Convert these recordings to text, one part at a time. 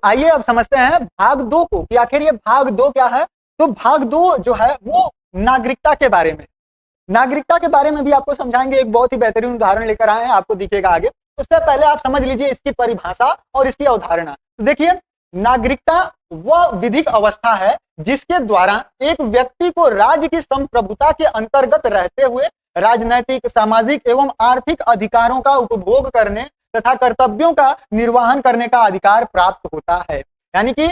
आइए अब समझते हैं भाग 2 को कि आखिर ये भाग 2 क्या है। तो भाग 2 जो है वो नागरिकता के बारे में, नागरिकता के बारे में भी आपको समझाएंगे। एक बहुत ही बेहतरीन उदाहरण लेकर आए हैं, आपको दिखेगा आगे। उससे पहले आप समझ लीजिए इसकी परिभाषा और इसकी अवधारणा। तो देखिए, नागरिकता वह विधिक अवस्था है जिसके द्वारा एक व्यक्ति को राज्य की संप्रभुता के अंतर्गत रहते हुए राजनैतिक, सामाजिक एवं आर्थिक अधिकारों का उपभोग करने तथा कर्तव्यों का निर्वहन करने का अधिकार प्राप्त होता है। यानी कि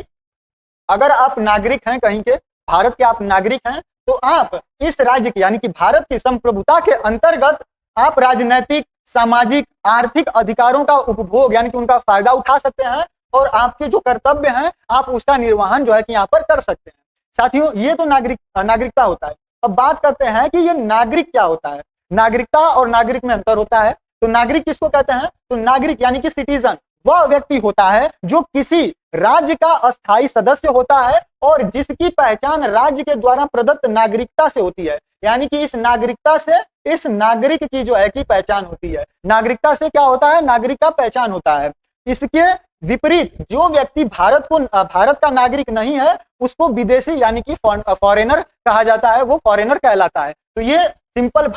अगर आप नागरिक हैं, कहीं के भारत के आप नागरिक हैं, तो आप इस राज्य की यानी कि भारत की संप्रभुता के अंतर्गत आप राजनैतिक, सामाजिक, आर्थिक अधिकारों का उपभोग यानी कि उनका फायदा उठा सकते हैं और आपके जो कर्तव्य हैं आप उसका निर्वहन जो है कि यहाँ पर कर सकते हैं। साथियों, ये तो नागरिकता होता है। अब बात करते हैं कि ये नागरिक क्या होता है। नागरिकता और नागरिक में अंतर होता है। तो नागरिक किसको कहते हैं? तो नागरिक यानी कि सिटीजन वह व्यक्ति होता है जो किसी राज्य का अस्थायी सदस्य होता है और जिसकी पहचान राज्य के द्वारा प्रदत्त नागरिकता से होती है। यानी कि इस नागरिकता से इस नागरिक की जो है कि पहचान होती है। नागरिकता से क्या होता है? नागरिक का पहचान होता है। इसके विपरीत जो व्यक्ति भारत का नागरिक नहीं है उसको विदेशी यानी कि फॉरेनर कहा जाता है, वो फॉरेनर कहलाता है। तो ये सिंपल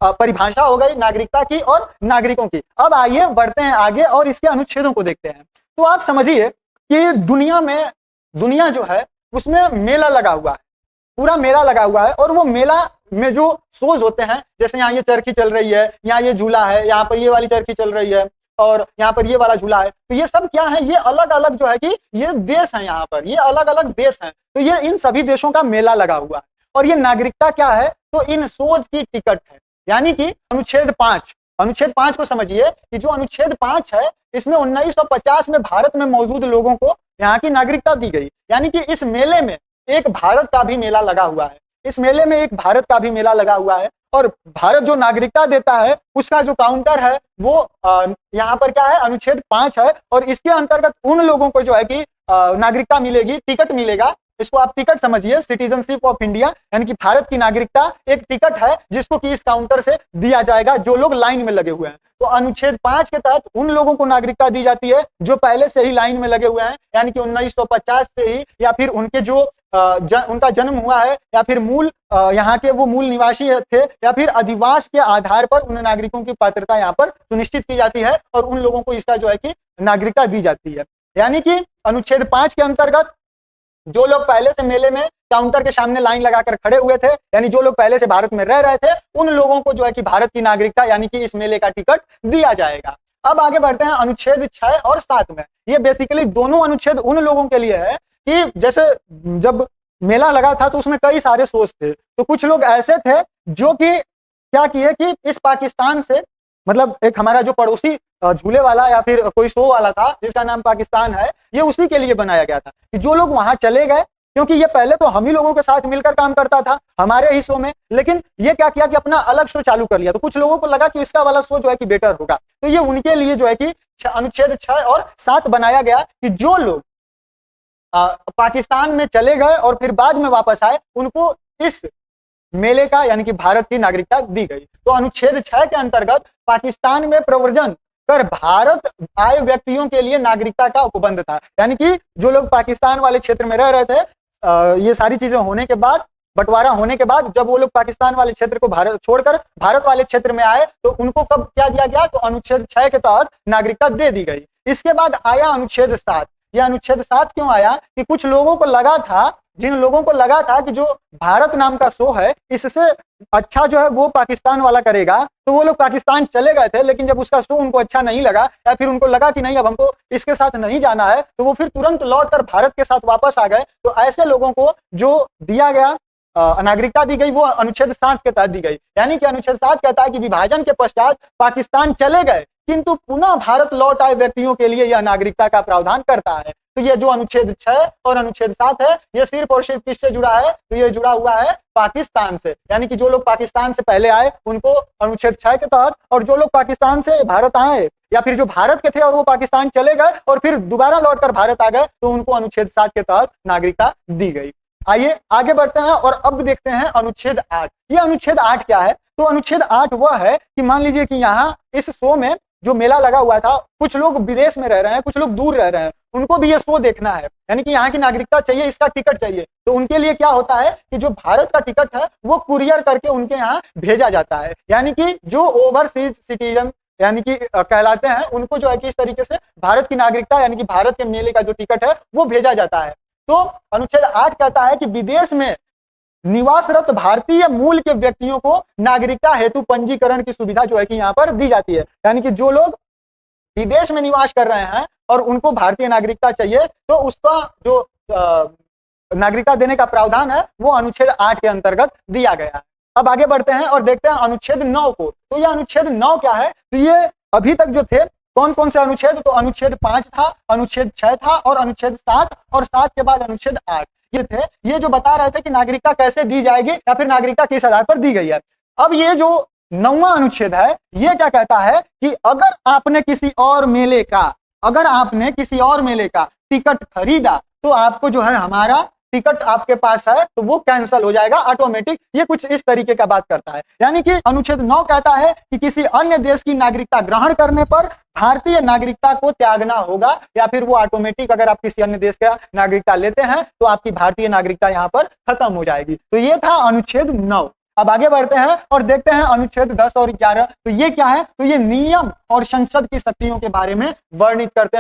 परिभाषा हो गई नागरिकता की और नागरिकों की। अब आइए बढ़ते हैं आगे और इसके अनुच्छेदों को देखते हैं। तो आप समझिए कि दुनिया जो है उसमें मेला लगा हुआ है, पूरा मेला लगा हुआ है। और वो मेला में जो शोज होते हैं, जैसे यहाँ ये चरखी चल रही है, यहाँ ये झूला है, यहाँ पर ये वाली चरखी चल रही है और यहाँ पर ये वाला झूला है। तो ये सब क्या है? ये अलग अलग जो है कि ये देश है, यहाँ पर ये अलग अलग देश हैं। तो ये इन सभी देशों का मेला लगा हुआ है। और ये नागरिकता क्या है? तो इन शोज की टिकट है। यानी कि अनुच्छेद 5 को समझिए कि जो अनुच्छेद 5 है इसमें 1950 में भारत में मौजूद लोगों को यहाँ की नागरिकता दी गई। यानी कि इस मेले में एक भारत का भी मेला लगा हुआ है, इस मेले में एक भारत का भी मेला लगा हुआ है। और भारत जो नागरिकता देता है उसका जो काउंटर है वो यहाँ पर क्या है? अनुच्छेद 5 है। और इसके अंतर्गत उन लोगों को जो है कि नागरिकता मिलेगी, टिकट मिलेगा। इसको आप टिकट समझिए, सिटीजनशिप ऑफ इंडिया, यानी कि भारत की नागरिकता एक टिकट है जिसको कि इस काउंटर से दिया जाएगा जो लोग लाइन में लगे हुए हैं। तो अनुच्छेद 5 के तहत उन लोगों को नागरिकता दी जाती है जो पहले से ही लाइन में लगे हुए हैं, यानी कि 1950 से ही, या फिर उनके जो उनका जन्म हुआ है, या फिर मूल यहाँ के वो मूल निवासी थे, या फिर अधिवास के आधार पर उन नागरिकों की पात्रता यहाँ पर सुनिश्चित की जाती है और उन लोगों को इसका जो है कि नागरिकता दी जाती है। यानी कि अनुच्छेद 5 के अंतर्गत जो लोग पहले से मेले में काउंटर के सामने लाइन लगाकर खड़े हुए थे, यानी जो लोग पहले से भारत में रह रहे थे, उन लोगों को जो है कि भारत की नागरिकता यानी कि इस मेले का टिकट दिया जाएगा। अब आगे बढ़ते हैं अनुच्छेद 6 और 7 में। ये बेसिकली दोनों अनुच्छेद उन लोगों के लिए है कि जैसे जब मेला लगा था तो उसमें कई सारे शोज थे। तो कुछ लोग ऐसे थे जो कि क्या किए कि इस पाकिस्तान से, मतलब एक हमारा जो पड़ोसी झूले वाला या फिर कोई शो वाला था जिसका नाम पाकिस्तान है, ये उसी के लिए बनाया गया था कि जो लोग वहां चले गए, क्योंकि ये पहले तो हम ही लोगों के साथ मिलकर काम करता था हमारे ही शो में, लेकिन ये क्या किया कि अपना अलग शो चालू कर लिया। तो कुछ लोगों को लगा कि इसका वाला शो जो है कि बेटर होगा, तो ये उनके लिए जो है कि अनुच्छेद 6 और 7 बनाया गया कि जो लोग पाकिस्तान में चले गए और फिर बाद में वापस आए उनको इस मेले का यानी कि भारत की नागरिकता दी गई। तो अनुच्छेद 6 के अंतर्गत पाकिस्तान में प्रव्रजन कर भारत आए व्यक्तियों के लिए नागरिकता का उपबंध था। यानी कि जो लोग पाकिस्तान वाले क्षेत्र में रह रहे थे, ये सारी चीजें होने के बाद, बंटवारा होने के बाद, जब वो लोग पाकिस्तान वाले क्षेत्र को भारत छोड़कर भारत वाले क्षेत्र में आए तो उनको कब क्या दिया गया? तो अनुच्छेद 6 के तहत नागरिकता दे दी गई। इसके बाद आया अनुच्छेद 7। यह अनुच्छेद 7 क्यों आया? कि कुछ लोगों को लगा था, जिन लोगों को लगा था कि जो भारत नाम का शो है इससे अच्छा जो है वो पाकिस्तान वाला करेगा, तो वो लोग पाकिस्तान चले गए थे। लेकिन जब उसका शो उनको अच्छा नहीं लगा या फिर उनको लगा कि नहीं अब हमको इसके साथ नहीं जाना है, तो वो फिर तुरंत लौटकर भारत के साथ वापस आ गए। तो ऐसे लोगों को जो दिया गया नागरिकता दी गई वो अनुच्छेद 7 के तहत दी गई। यानी कि अनुच्छेद 7 कहता है कि विभाजन के पश्चात पाकिस्तान चले गए किंतु पुनः भारत लौट आए व्यक्तियों के लिए यह नागरिकता का प्रावधान करता है। तो ये जो अनुच्छेद 6 और अनुच्छेद 7 है ये सिर्फ और सिर्फ किससे जुड़ा है? तो ये जुड़ा हुआ है पाकिस्तान से। यानी कि जो लोग पाकिस्तान से पहले आए उनको अनुच्छेद 6 के तहत, और जो लोग पाकिस्तान से भारत आए या फिर जो भारत के थे और वो पाकिस्तान चले गए और फिर दोबारा लौटकर भारत आ गए, तो उनको अनुच्छेद 7 के तहत नागरिकता दी गई। आइए आगे बढ़ते हैं और अब देखते हैं अनुच्छेद 8। ये अनुच्छेद 8 क्या है? तो अनुच्छेद 8 वह है कि मान लीजिए कि यहाँ इस शो में जो मेला लगा हुआ था, कुछ लोग विदेश में रह रहे हैं, कुछ लोग दूर रह रहे हैं, उनको भी ये शो देखना है, यानी कि यहाँ की नागरिकता चाहिए, इसका टिकट चाहिए, तो उनके लिए क्या होता है कि जो भारत का टिकट है वो कुरियर करके उनके यहाँ भेजा जाता है। यानी कि जो ओवरसीज सिटीजन यानी कि कहलाते हैं, उनको जो है कि इस तरीके से भारत की नागरिकता यानी कि भारत के मेले का जो टिकट है वो भेजा जाता है। तो अनुच्छेद 8 कहता है कि विदेश में निवासरत भारतीय मूल के व्यक्तियों को नागरिकता हेतु पंजीकरण की सुविधा जो है कि यहाँ पर दी जाती है। यानी कि जो लोग विदेश में निवास कर रहे हैं और उनको भारतीय नागरिकता चाहिए, तो उसका जो नागरिकता देने का प्रावधान है वो अनुच्छेद 8 के अंतर्गत दिया गया है। अब आगे बढ़ते हैं और देखते हैं अनुच्छेद 9 को। तो ये अनुच्छेद 9 क्या है, तो ये अभी तक जो थे कौन कौन से अनुच्छेद, तो अनुच्छेद 5 था, अनुच्छेद 6 था और अनुच्छेद 7, और 7 के बाद अनुच्छेद 8 ये थे। ये जो बता रहे थे कि नागरिकता कैसे दी जाएगी या फिर नागरिकता किस आधार पर दी गई है। अब ये जो 9वां अनुच्छेद है ये क्या कहता है कि अगर आपने किसी और मेले का टिकट खरीदा तो आपको जो है हमारा टिकट आपके पास है तो वो कैंसिल हो जाएगा ऑटोमेटिक। ये कुछ इस तरीके का बात करता है। यानी कि अनुच्छेद 9 कहता है कि किसी अन्य देश की नागरिकता ग्रहण करने पर भारतीय नागरिकता को त्यागना होगा, या फिर वो ऑटोमेटिक अगर आप किसी अन्य देश का नागरिकता लेते हैं तो आपकी भारतीय नागरिकता यहाँ पर खत्म हो जाएगी। तो ये था अनुच्छेद 9। अब आगे बढ़ते हैं और देखते हैं अनुच्छेद 10 और 11। तो ये क्या है, तो ये नियम और संसद की शक्तियों के बारे में वर्णन करते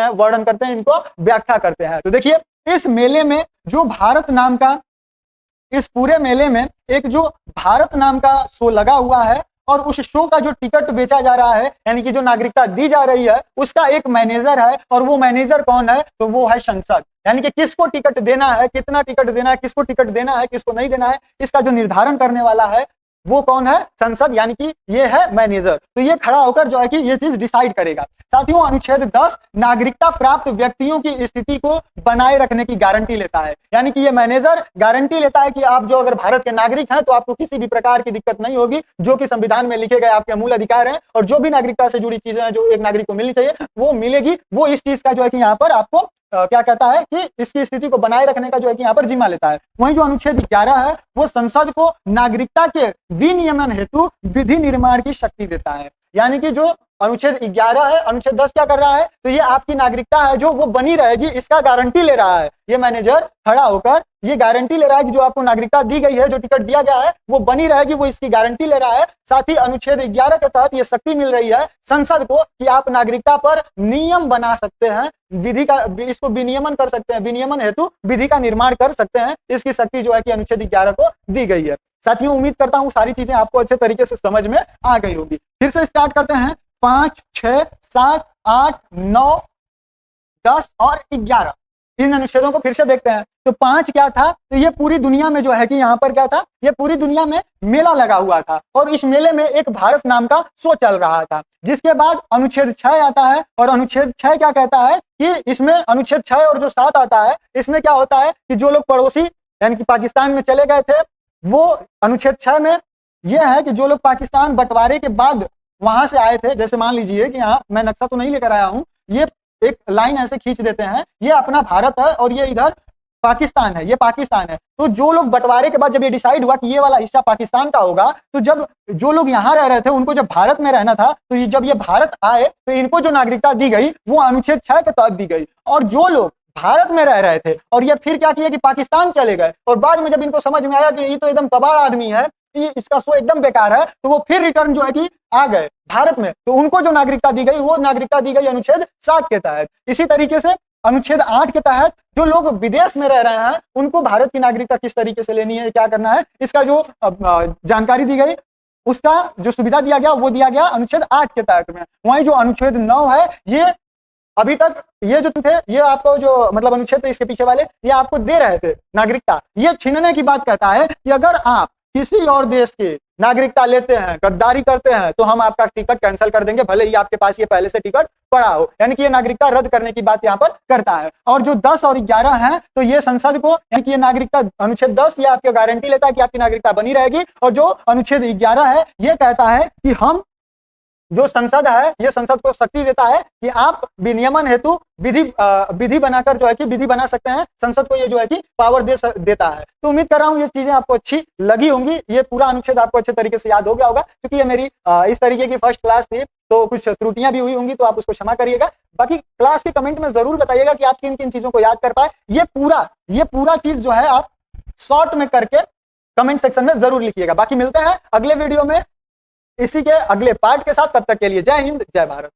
हैं, इनको व्याख्या करते हैं। तो देखिए इस मेले में जो भारत नाम का, इस पूरे मेले में एक जो भारत नाम का शो लगा हुआ है और उस शो का जो टिकट बेचा जा रहा है यानी कि जो नागरिकता दी जा रही है उसका एक मैनेजर है, और वो मैनेजर कौन है, तो वो है संसद। यानी कि किसको टिकट देना है, कितना टिकट देना है, किसको टिकट देना है, किसको नहीं देना है, इसका जो निर्धारण करने वाला है वो कौन है, संसद, यानी कि ये है मैनेजर। तो ये खड़ा होकर जो है कि ये चीज डिसाइड करेगा। साथियों अनुच्छेद 10 नागरिकता प्राप्त व्यक्तियों की स्थिति को बनाए रखने की गारंटी लेता है। यानी कि ये मैनेजर गारंटी लेता है कि आप जो अगर भारत के नागरिक हैं तो आपको किसी भी प्रकार की दिक्कत नहीं होगी, जो कि संविधान में लिखे गए आपके मूल अधिकार हैं, और जो भी नागरिकता से जुड़ी चीजें हैं जो एक नागरिक को मिलनी चाहिए वो मिलेगी। वो इस चीज का जो है कि यहाँ पर आपको क्या कहता है कि इसकी स्थिति को बनाए रखने का जो है कि यहाँ पर जिम्मा लेता है। वहीं जो अनुच्छेद 11 है वो संसद को नागरिकता के विनियमन हेतु विधि निर्माण की शक्ति देता है। यानी कि जो अनुच्छेद 11 है, अनुच्छेद 10 क्या कर रहा है, तो ये आपकी नागरिकता है जो वो बनी रहेगी, इसका गारंटी ले रहा है। ये मैनेजर खड़ा होकर ये गारंटी ले रहा है कि जो आपको नागरिकता दी गई है, जो टिकट दिया गया है वो बनी रहेगी, वो इसकी गारंटी ले रहा है। साथ ही अनुच्छेद 11 के तहत ये शक्ति मिल रही है संसद को कि आप नागरिकता पर नियम बना सकते हैं, विधि का इसको विनियमन कर सकते हैं, विनियमन हेतु विधि का निर्माण कर सकते हैं। इसकी शक्ति जो है कि अनुच्छेद 11 को दी गई है। साथियों उम्मीद करता हूं सारी चीजें आपको अच्छे तरीके से समझ में आ गई होगी। फिर से स्टार्ट करते हैं। 5, 6, 7, 8, 9, 10 और 11 इन अनुच्छेदों को फिर से देखते हैं। तो 5 क्या था, तो ये पूरी दुनिया में जो है कि यहाँ पर क्या था, ये पूरी दुनिया में मेला लगा हुआ था और इस मेले में एक भारत नाम का शो चल रहा था। जिसके बाद अनुच्छेद 6 आता है और अनुच्छेद 6 क्या कहता है कि इसमें अनुच्छेद 6 और जो 7 आता है इसमें क्या होता है कि जो लोग पड़ोसी यानी कि पाकिस्तान में चले गए थे, वो अनुच्छेद 6 में यह है कि जो लोग पाकिस्तान बंटवारे के बाद वहां से आए थे, जैसे मान लीजिए कि यहाँ मैं नक्शा तो नहीं लेकर आया हूँ, ये एक लाइन ऐसे खींच देते हैं, ये अपना भारत है और ये इधर पाकिस्तान है, ये पाकिस्तान है। तो जो लोग बंटवारे के बाद जब ये डिसाइड हुआ कि ये वाला हिस्सा पाकिस्तान का होगा, तो जब जो लोग यहाँ रह रहे थे उनको जब भारत में रहना था, तो जब ये भारत आए तो इनको जो नागरिकता दी गई वो अनुच्छेद 6 के तहत दी गई। और जो लोग भारत में रह रहे थे और ये फिर क्या किया कि पाकिस्तान चले गए, और बाद में जब इनको समझ में आया कि ये तो एकदम कबाड़ आदमी है, इसका शो एकदम बेकार है, तो वो फिर रिटर्न जो है कि आ गए भारत में, तो उनको जो नागरिकता दी गई वो नागरिकता दी गई अनुच्छेद 7 के तहत। इसी तरीके से अनुच्छेद 8 के तहत जो लोग विदेश में रह रहे हैं उनको भारत की नागरिकता किस तरीके से लेनी है, क्या करना है, इसका जो जानकारी दी गई, उसका जो सुविधा दिया गया वो दिया गया अनुच्छेद 8 के तहत में। वहीं जो अनुच्छेद 9 है, ये अभी तक ये जो थे ये आपको जो मतलब अनुच्छेद इसके पीछे वाले ये आपको दे रहे थे नागरिकता, ये छीनने की बात कहता है कि अगर आप किसी और देश की नागरिकता लेते हैं, गद्दारी करते हैं, तो हम आपका टिकट कैंसिल कर देंगे, भले ही आपके पास ये पहले से टिकट पड़ा हो। यानी कि ये नागरिकता रद्द करने की बात यहाँ पर करता है। और जो 10 और 11 है, तो ये संसद को यानी कि ये नागरिकता अनुच्छेद 10 ये आपको गारंटी लेता है कि आपकी नागरिकता बनी रहेगी, और जो अनुच्छेद 11 है ये कहता है कि हम जो संसद है ये संसद को शक्ति देता है कि आप विनियमन हेतु विधि बनाकर जो है कि विधि बना सकते हैं। संसद को ये जो है कि पावर देता है। तो उम्मीद कर रहा हूँ ये चीजें आपको अच्छी लगी होंगी, ये पूरा अनुच्छेद आपको अच्छे तरीके से याद हो गया होगा, क्योंकि ये मेरी इस तरीके की फर्स्ट क्लास थी। तो कुछ त्रुटियां भी हुई होंगी तो आप उसको क्षमा करिएगा। बाकी क्लास के कमेंट में जरूर बताइएगा कि आप किन किन चीजों को याद कर पाए। ये पूरा चीज जो है आप शॉर्ट में करके कमेंट सेक्शन में जरूर लिखिएगा। बाकी मिलते हैं अगले वीडियो में इसी के अगले पार्ट के साथ। तब तक के लिए जय हिंद, जय भारत।